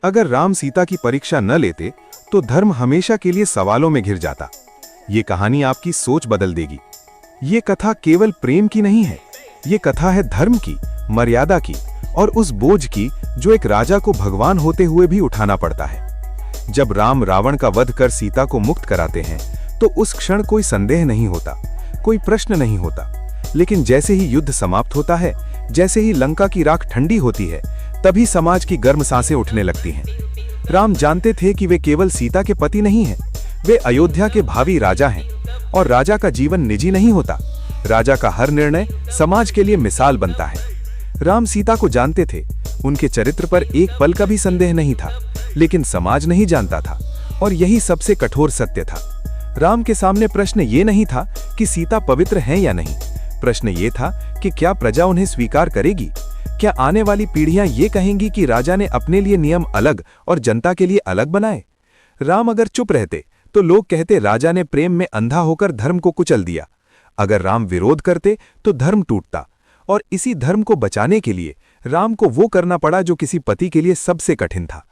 अगर राम सीता की परीक्षा न लेते तो धर्म हमेशा के लिए सवालों में घिर जाता। ये कहानी आपकी सोच बदल देगी। ये कथा केवल प्रेम की नहीं है, ये कथा है धर्म की, मर्यादा की और उस बोझ की जो एक राजा को भगवान होते हुए भी उठाना पड़ता है। जब राम रावण का वध कर सीता को मुक्त कराते हैं तो उस क्षण कोई संदेह नहीं होता, कोई प्रश्न नहीं होता। लेकिन जैसे ही युद्ध समाप्त होता है, जैसे ही लंका की राख ठंडी होती है, तभी समाज की गर्म सांसें उठने लगती हैं। राम जानते थे कि वे केवल सीता के पति नहीं हैं, वे अयोध्या के भावी राजा हैं। और राजा का जीवन निजी नहीं होता, राजा का हर निर्णय समाज के लिए मिसाल बनता है। राम सीता को जानते थे, उनके चरित्र पर एक पल का भी संदेह नहीं था, लेकिन समाज नहीं जानता था और यही सबसे कठोर सत्य था। राम के सामने प्रश्न ये नहीं था कि सीता पवित्र हैं या नहीं, प्रश्न ये था कि क्या प्रजा उन्हें स्वीकार करेगी, क्या आने वाली पीढ़ियां ये कहेंगी कि राजा ने अपने लिए नियम अलग और जनता के लिए अलग बनाए। राम अगर चुप रहते तो लोग कहते राजा ने प्रेम में अंधा होकर धर्म को कुचल दिया। अगर राम विरोध करते तो धर्म टूटता और इसी धर्म को बचाने के लिए राम को वो करना पड़ा जो किसी पति के लिए सबसे कठिन था।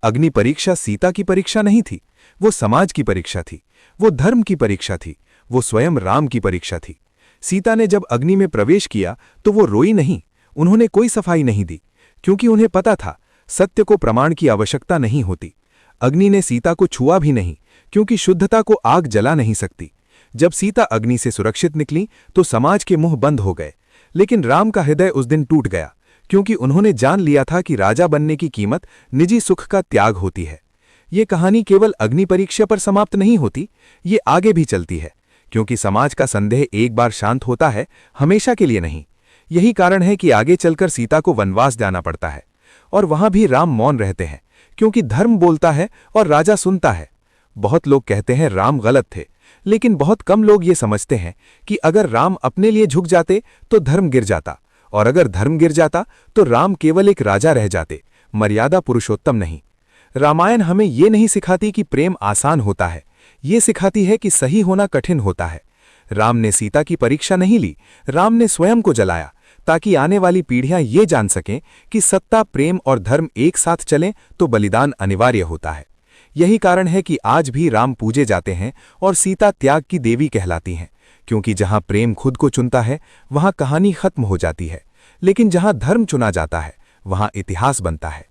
अग्नि परीक्षा सीता की परीक्षा नहीं थी, वो समाज की परीक्षा थी, वो धर्म की परीक्षा थी, वो स्वयं राम की परीक्षा थी। सीता ने जब अग्नि में प्रवेश किया तो वो रोई नहीं, उन्होंने कोई सफाई नहीं दी, क्योंकि उन्हें पता था सत्य को प्रमाण की आवश्यकता नहीं होती। अग्नि ने सीता को छुआ भी नहीं, क्योंकि शुद्धता को आग जला नहीं सकती। जब सीता अग्नि से सुरक्षित निकली तो समाज के मुंह बंद हो गए, लेकिन राम का हृदय उस दिन टूट गया, क्योंकि उन्होंने जान लिया था कि राजा बनने की कीमत निजी सुख का त्याग होती है। ये कहानी केवल अग्नि परीक्षा पर समाप्त नहीं होती, ये आगे भी चलती है, क्योंकि समाज का संदेह एक बार शांत होता है, हमेशा के लिए नहीं। यही कारण है कि आगे चलकर सीता को वनवास जाना पड़ता है और वहां भी राम मौन रहते हैं, क्योंकि धर्म बोलता है और राजा सुनता है। बहुत लोग कहते हैं राम गलत थे, लेकिन बहुत कम लोग ये समझते हैं कि अगर राम अपने लिए झुक जाते तो धर्म गिर जाता, और अगर धर्म गिर जाता तो राम केवल एक राजा रह जाते, मर्यादा पुरुषोत्तम नहीं। रामायण हमें ये नहीं सिखाती कि प्रेम आसान होता है, ये सिखाती है कि सही होना कठिन होता है। राम ने सीता की परीक्षा नहीं ली, राम ने स्वयं को जलाया, ताकि आने वाली पीढ़ियां ये जान सकें कि सत्ता, प्रेम और धर्म एक साथ चलें तो बलिदान अनिवार्य होता है। यही कारण है कि आज भी राम पूजे जाते हैं और सीता त्याग की देवी कहलाती हैं, क्योंकि जहां प्रेम खुद को चुनता है वहां कहानी खत्म हो जाती है, लेकिन जहां धर्म चुना जाता है वहां इतिहास बनता है।